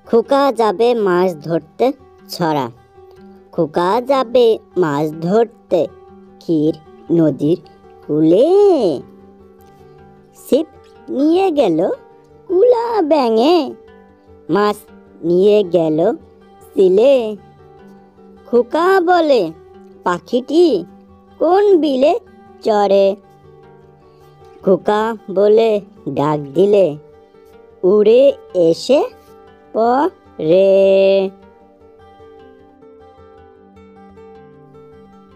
খোকা যাবে মাছ ধরতে ছড়া। খোকা যাবে মাছ ধরতে ক্ষীর নদীর কূলে। ছিপ নিয়ে গেল কুলা ব্যাঙে, মাছ নিয়ে গেল সিলে। খোকা বলে পাখিটি কোন বিলে চড়ে। খোকা বলে ডাক দিলে উড়ে এসে পড়ে।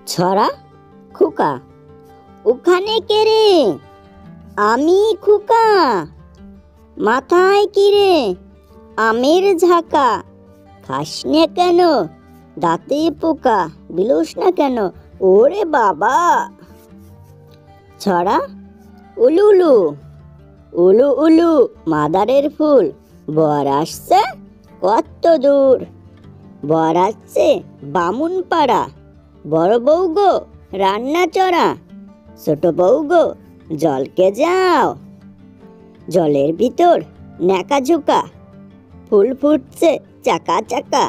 ছড়া খোকা। ওখানে কে রে? আমি খোকা। মাথায় কি রে? আমের ঝাঁকা। খাস নে কেন? দাঁতে পোকা। বিলোস না কেন? ওরে বাবা। ছড়া উলু উলু। উলু উলু মাদারের ফুল, বর আসছে কত দূর। বর আসছে বামুন পাড়া, বড় বউ গো রান্না চড়া। ছোট বউ গো জলকে যাও, জলের ভিতর ন্যাকা ঝুঁকা। ফুল ফুটছে চাকা চাকা,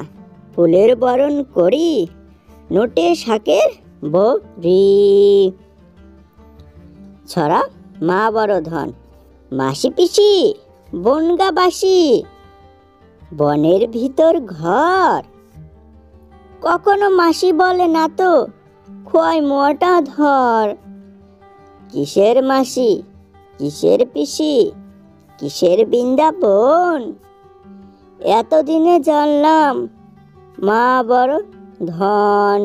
ফুলের বরণ করি নোটে শাকের বড়ি। ছড়া মা বড় ধন। মাসি পিসি বনগা বাসি, বনের ভিতর ঘর। কখনো মাসি বলে না তো খোয়াই মোটা ধর। কিসের মাসি কিসের পিসি কিসের বৃন্দাবন, এতদিনে জানলাম মা বড় ধন।